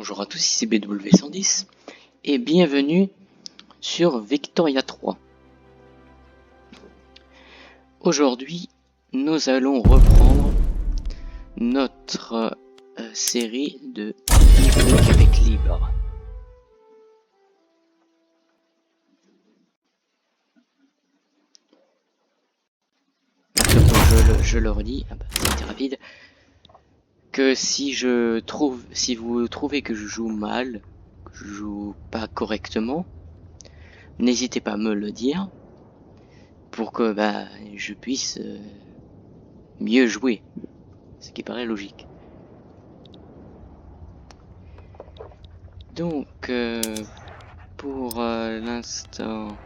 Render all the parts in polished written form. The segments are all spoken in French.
Bonjour à tous, ici BW110 et bienvenue sur Victoria 3. Aujourd'hui, nous allons reprendre notre série de Le Québec libre. Surtout, je le redis, c'était rapide, que si vous trouvez que je joue mal, que je joue pas correctement, n'hésitez pas à me le dire pour que je puisse mieux jouer, ce qui paraît logique. Donc pour l'instant,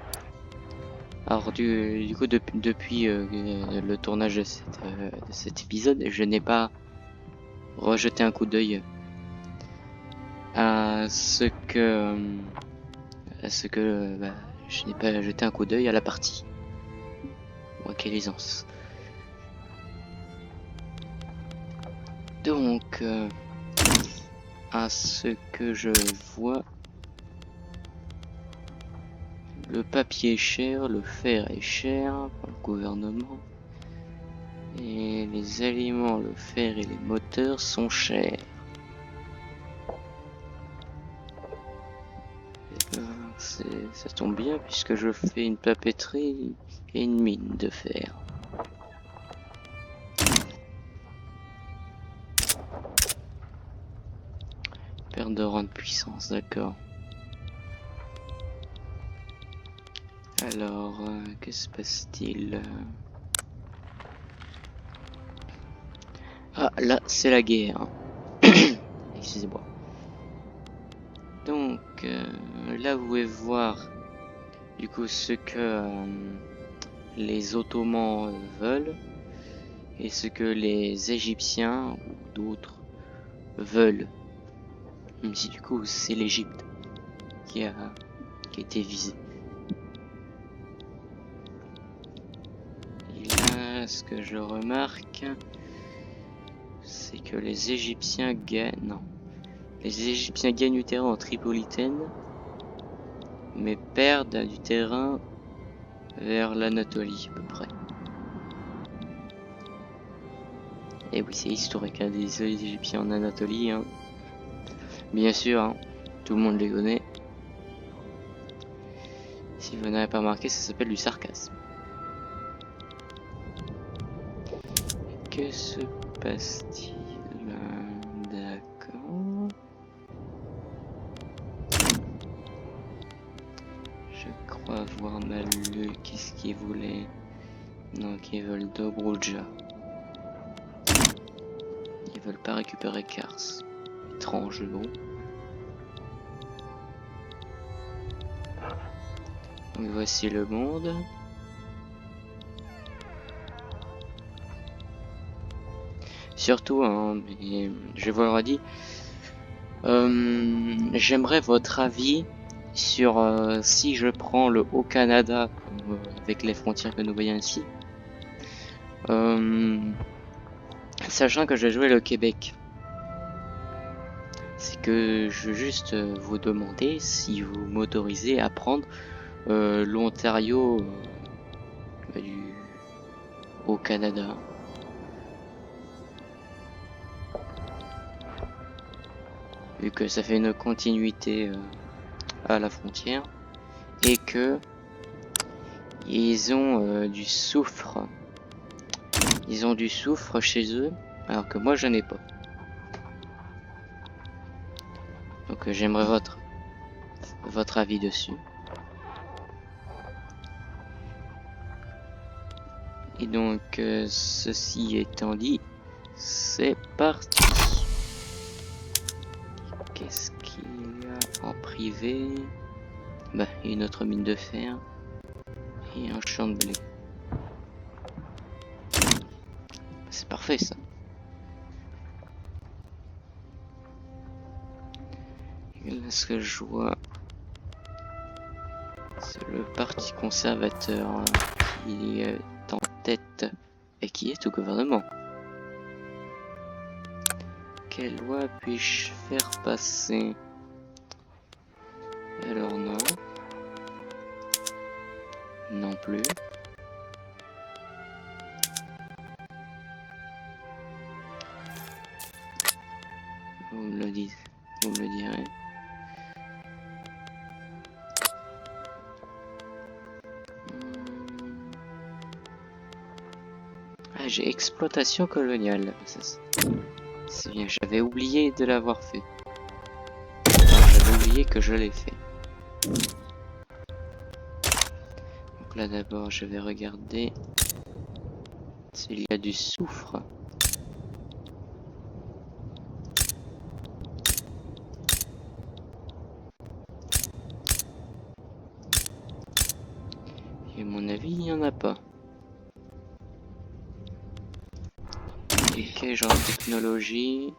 alors du coup depuis le tournage de cet épisode, je n'ai pas rejeté un coup d'œil à ce que je n'ai pas jeté un coup d'œil à la partie. Oh, quelle aisance. Donc à ce que je vois, le papier est cher, le fer est cher pour le gouvernement, et les aliments, le fer et les moteurs sont chers. Ça tombe bien puisque je fais une papeterie et une mine de fer. Perte de rang de puissance, d'accord. Alors, que se passe-t-il? Ah, là, c'est la guerre. Excusez-moi. Donc, là, vous pouvez voir, du coup, ce que les Ottomans veulent et ce que les Égyptiens ou d'autres veulent. Même si, du coup, c'est l'Égypte qui a été visée. Et là, ce que je remarque, c'est que les Égyptiens gagnent... Non. Les Égyptiens gagnent du terrain en Tripolitaine, mais perdent du terrain vers l'Anatolie, à peu près. Et oui, c'est historique, hein, des Égyptiens en Anatolie. Hein. Bien sûr, hein, tout le monde les connaît. Si vous n'avez pas remarqué, ça s'appelle du sarcasme. Que se passe-t-il? D'accord. Je crois avoir mal lu. Qu'est-ce qu'ils voulaient? Non, qu'ils veulent Dobroudja. Ils veulent pas récupérer Kars. Étrange, bon. Donc voici le monde. Surtout, hein, mais je vous l'aurais dit, j'aimerais votre avis sur si je prends le Haut-Canada avec les frontières que nous voyons ici, sachant que je vais jouer le Québec. C'est que je veux juste vous demander si vous m'autorisez à prendre l'Ontario du Haut-Canada. Vu que ça fait une continuité à la frontière et que ils ont du soufre. Ils ont du soufre chez eux, alors que moi je n'ai pas. Donc j'aimerais votre avis dessus. Et donc ceci étant dit, c'est parti. Qu'est-ce qu'il y a en privé? Une autre mine de fer et un champ de blé. C'est parfait ça. Et là, ce que je vois, c'est le parti conservateur qui est en tête et qui est au gouvernement. Quelle loi puis-je faire passer? Alors non. Non plus. Vous me le dites, vous me le direz. Ah, j'ai exploitation coloniale. C'est bien, j'avais oublié de l'avoir fait. Enfin, j'avais oublié que je l'ai fait. Donc là d'abord je vais regarder s'il y a du soufre. Et à mon avis il n'y en a pas. Et quel genre de technologie?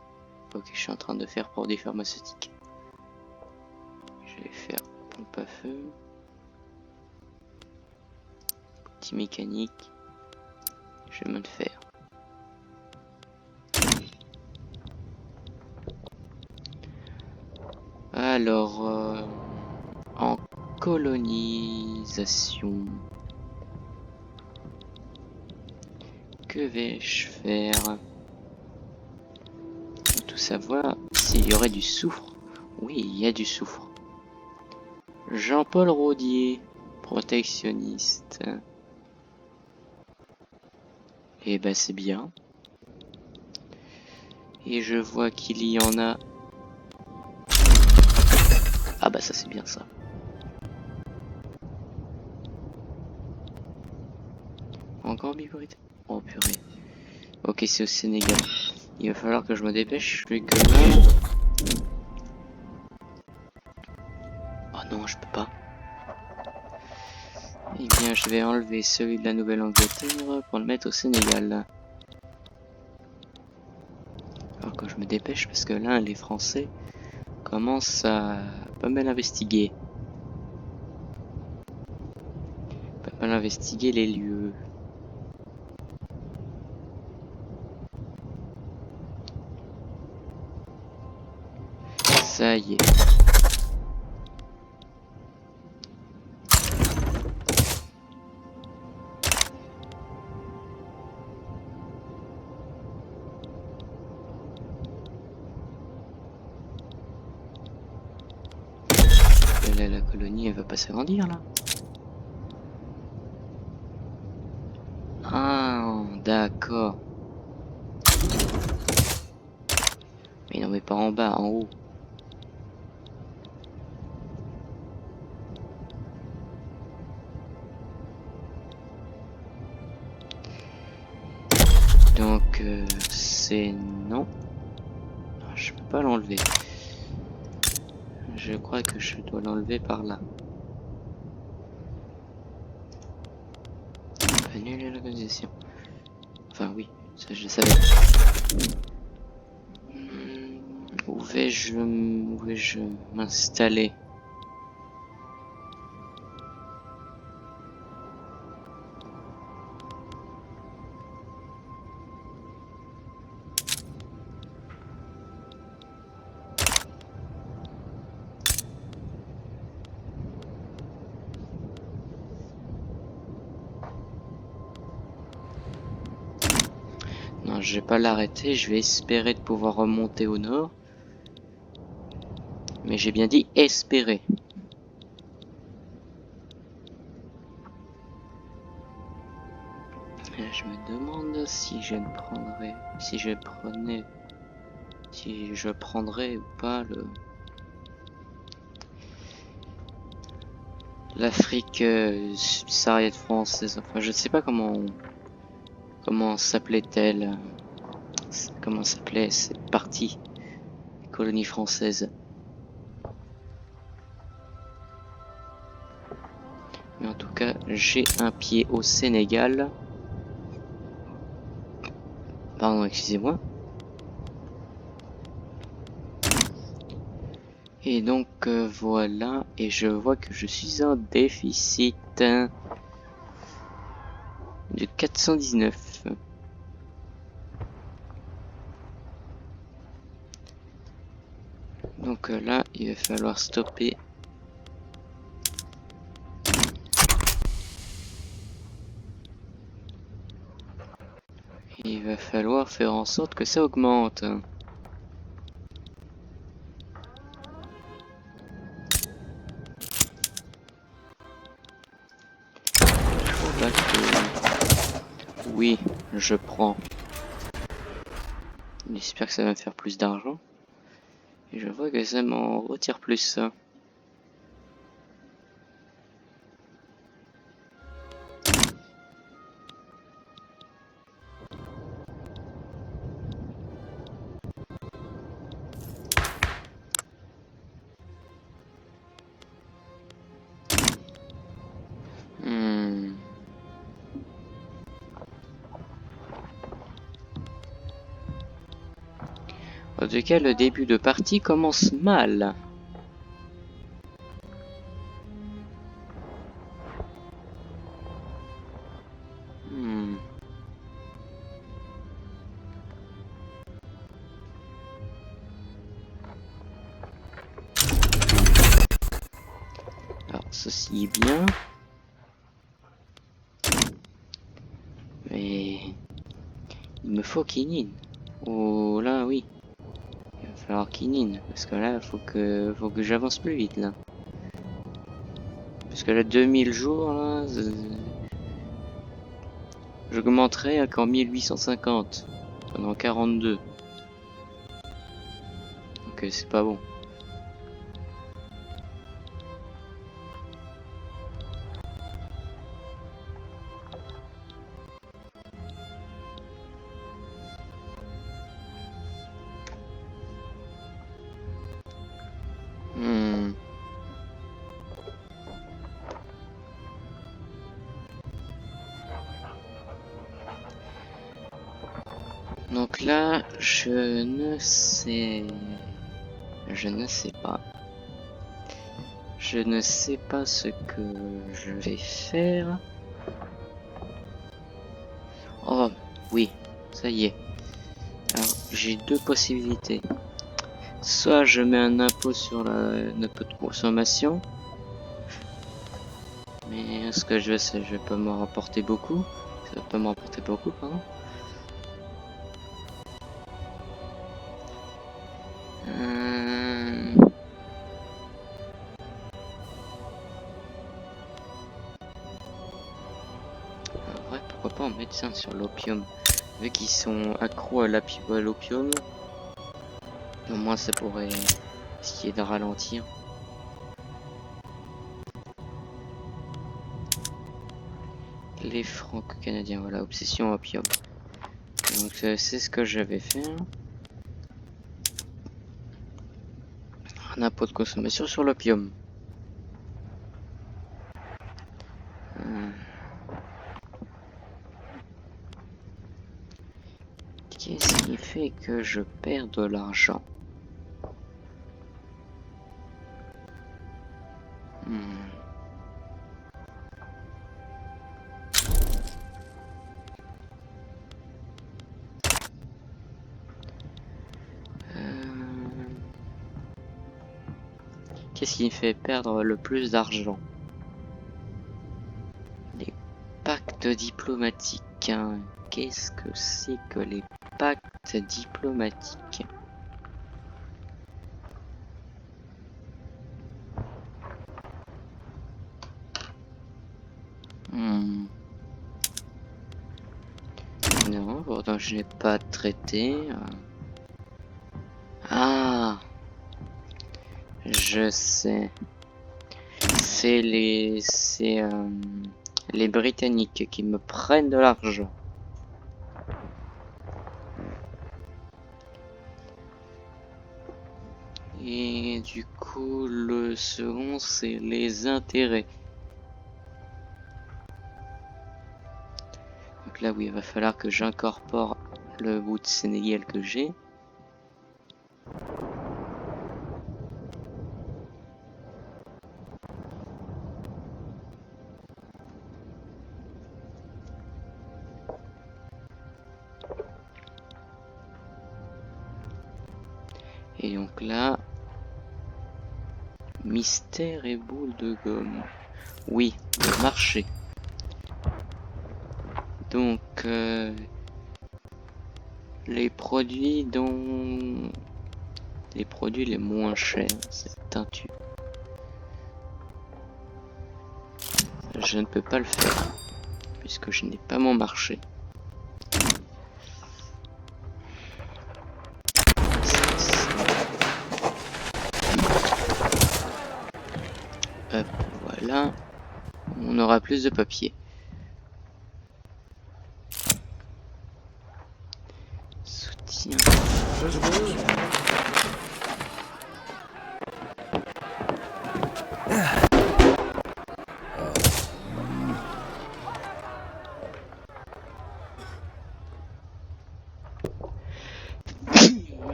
Ok, je suis en train de faire produits pharmaceutiques. Je vais faire pompe à feu. Petit mécanique. Je vais me le faire. Alors, en colonisation, que vais-je faire? Pour tout savoir s'il y aurait du soufre. Oui, il y a du soufre. Jean-Paul Rodier, protectionniste. Et ben c'est bien. Et je vois qu'il y en a. Ah bah ça c'est bien ça. Encore biberité. Oh purée. Ok, c'est au Sénégal. Il va falloir que je me dépêche. Je vais que là. Oh non, je peux pas. Eh bien, je vais enlever celui de la Nouvelle-Angleterre pour le mettre au Sénégal. Alors que je me dépêche parce que là, les Français commencent à pas mal investiguer. Pas mal investiguer les lieux. Ça y est. Là, la colonie, elle va pas s'agrandir là. Ah, d'accord. Mais non, mais pas en bas, en haut. Donc, c'est non. Je peux pas l'enlever. Je crois que je dois l'enlever par là. Annuler l'organisation. Enfin, oui, ça je savais. Où vais-je m'installer? Non, je vais pas l'arrêter, je vais espérer de pouvoir remonter au nord. Mais j'ai bien dit espérer. Je me demande si je ne prendrais, si je prendrais ou pas l'Afrique subsaharienne française. Enfin, je ne sais pas comment s'appelait-elle, comment s'appelait cette partie des colonies françaises. Mais en tout cas, j'ai un pied au Sénégal. Pardon, excusez-moi. Et donc voilà, et je vois que je suis en déficit de 419. Donc là, il va falloir stopper. Il va falloir faire en sorte que ça augmente. Oui, je prends. J'espère que ça va me faire plus d'argent. Et je vois que ça m'en retire plus. En tout cas, le début de partie commence mal. Alors, ceci est bien. Mais... il me faut Kinin. Oh là, oui. Il va falloir Kinin. Parce que là, faut que j'avance plus vite, là. Parce que là, 2000 jours, là... j'augmenterai qu'en 1850. Pendant 42. Donc, c'est pas bon. Donc là, je ne sais pas. Je ne sais pas ce que je vais faire. Oh, oui, ça y est. Alors, j'ai deux possibilités. Soit je mets un impôt sur notre de consommation. Mais ce que je veux, c'est que je vais pas m'en rapporter beaucoup. Ça va pas m'en rapporter beaucoup, pardon. En vrai, pourquoi pas en médecin sur l'opium. Vu qu'ils sont accros à l'opium, au moins ça pourrait essayer de ralentir. Les franco-canadiens, voilà, obsession opium. Donc c'est ce que je vais faire. Un impôt de consommation sur l'opium. Qu'est-ce qui fait que je perds de l'argent? Qu'est-ce qui me fait perdre le plus d'argent? Les pactes diplomatiques. Hein. Qu'est-ce que c'est que les pactes diplomatiques? Non, pourtant je n'ai pas traité. Ah, je sais. C'est les Britanniques qui me prennent de l'argent. Et du coup, le second, c'est les intérêts. Donc là, oui, il va falloir que j'incorpore le bout de Sénégal que j'ai. Et donc là, Mystère et boule de gomme. Oui, marché. Donc, les produits dont... Les produits les moins chers, c'est teinture. Je ne peux pas le faire, puisque je n'ai pas mon marché. Hop, voilà. On aura plus de papier. Soutien.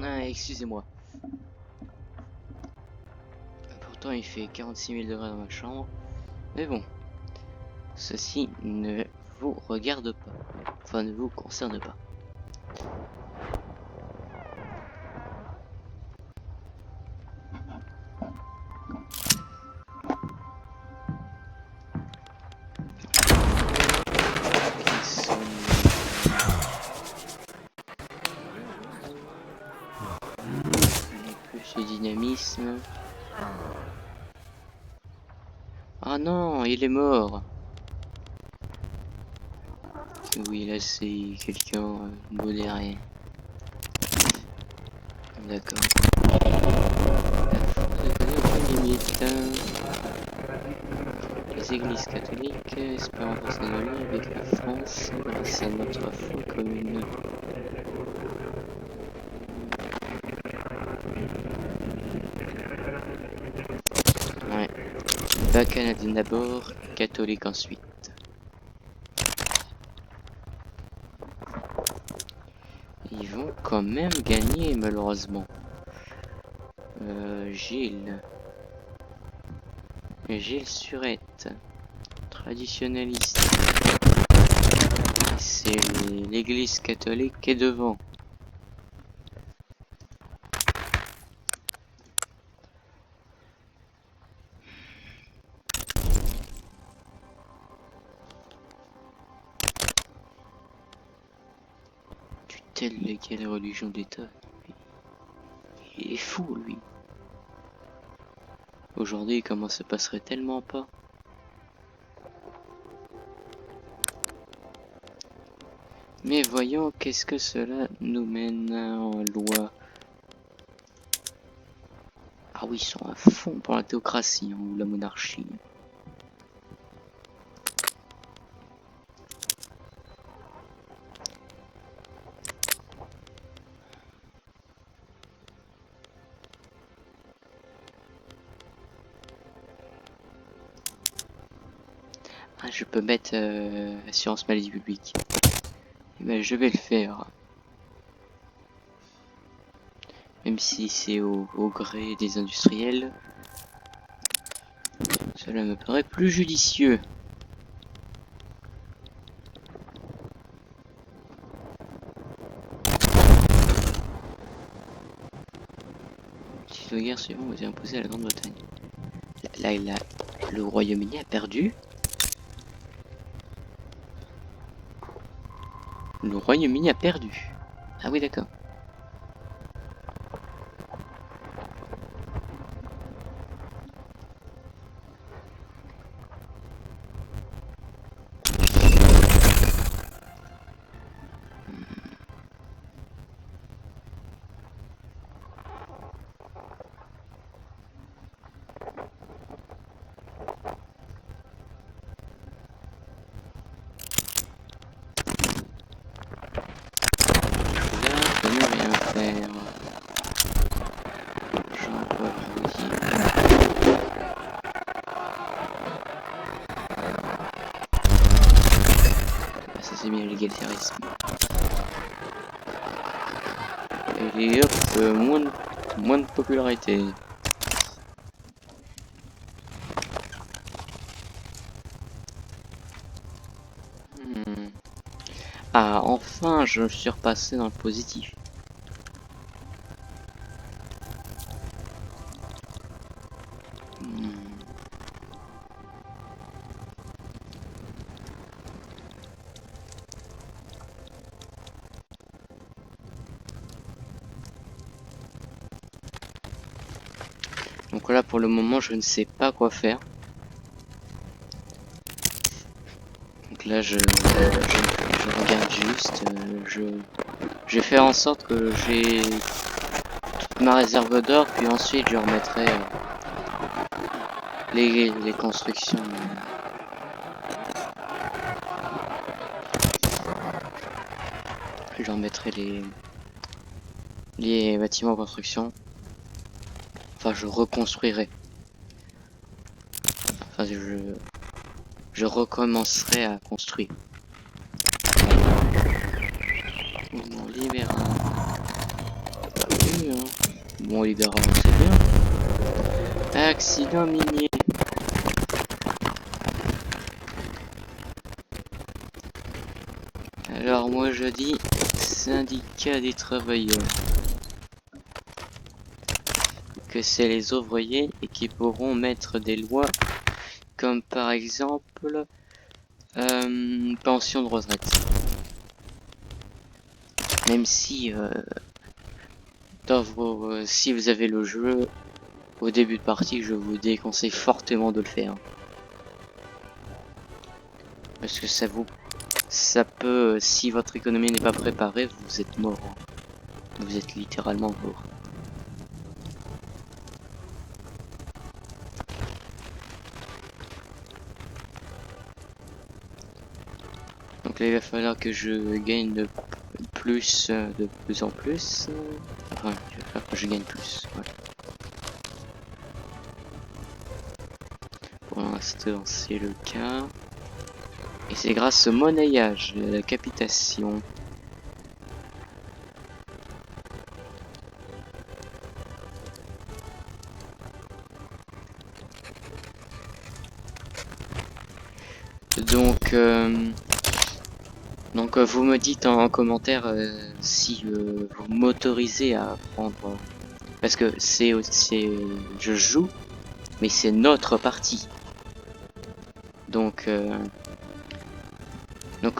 Ah, excusez-moi. Pourtant, il fait 46 000 degrés dans ma chambre. Mais bon, ceci ne vous regarde pas. Enfin, ne vous concerne pas. Plus de dynamisme. Ah non, il est mort. Oui, là c'est quelqu'un modéré. D'accord. Limite. Les églises catholiques espèrent renforcer nos liens avec la France grâce à notre foi commune. Ouais. Pas canadien d'abord, catholique ensuite. Ils vont quand même gagner malheureusement. Gilles. Gilles Surette. Traditionnaliste. C'est l'église catholique qui est devant. Tutelle légale religion d'État. Il est fou lui. Aujourd'hui, comment se passerait tellement pas. Mais voyons, qu'est-ce que cela nous mène en loi. Ah oui, ils sont à fond pour la théocratie ou la monarchie. Ah, je peux mettre assurance maladie publique. Eh ben, je vais le faire. Même si c'est au gré des industriels. Cela me paraît plus judicieux. Si la guerre suivante vous est imposée à la Grande-Bretagne. Là, le Royaume-Uni a perdu. Le Royaume-Uni a perdu. Ah oui, d'accord. C'est bien l'égalitarisme. Et hop, moins de popularité. Ah, enfin, je suis repassé dans le positif. Donc là pour le moment je ne sais pas quoi faire. Donc là je regarde juste, je vais faire en sorte que j'ai toute ma réserve d'or, puis ensuite je remettrai les constructions. Je remettrai les bâtiments en construction. Enfin je reconstruirai. Enfin je recommencerai à construire. Bon, libéral. Oui, hein. Bon, libéral, c'est bien. Accident minier. Alors moi je dis syndicat des travailleurs. Que c'est les ouvriers et qui pourront mettre des lois comme par exemple pension de retraite. Même si si vous avez le jeu au début de partie, je vous déconseille fortement de le faire. Parce que ça peut, si votre économie n'est pas préparée, vous êtes mort. Vous êtes littéralement mort. Donc là, il va falloir que je gagne de plus en plus. Enfin, il va falloir que je gagne plus. Ouais. Pour l'instant, c'est le cas. Et c'est grâce au monnayage, à la capitation. Donc, vous me dites en commentaire si vous m'autorisez à prendre, parce que je joue, mais c'est notre partie. Donc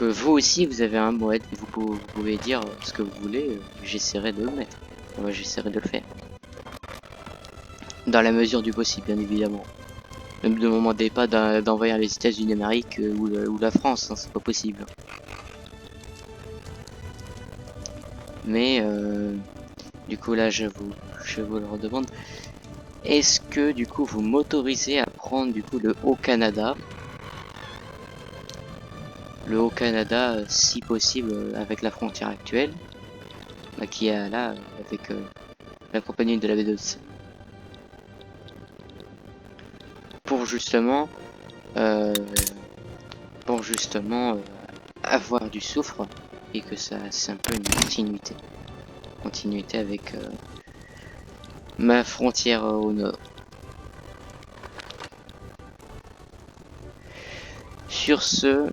vous aussi vous avez un mot, vous pouvez dire ce que vous voulez, j'essaierai de le mettre, j'essaierai de le faire. Dans la mesure du possible, bien évidemment. Ne me demandez pas d'envahir les États-Unis d'Amérique ou la France, hein, c'est pas possible. Mais du coup là je vous le redemande. Est-ce que du coup vous m'autorisez à prendre du coup le Haut-Canada? Le Haut-Canada, si possible, avec la frontière actuelle, qui est là avec la compagnie de la baie d'Hudson. Pour justement avoir du soufre et que ça c'est un peu une continuité avec ma frontière au nord. Sur ce,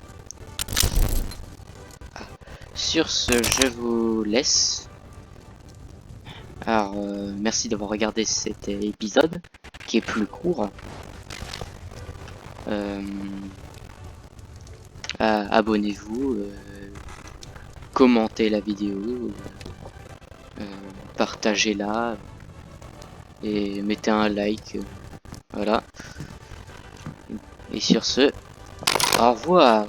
je vous laisse. Alors merci d'avoir regardé cet épisode qui est plus court. Abonnez-vous, commentez la vidéo, partagez-la et mettez un like, voilà. Et sur ce, au revoir.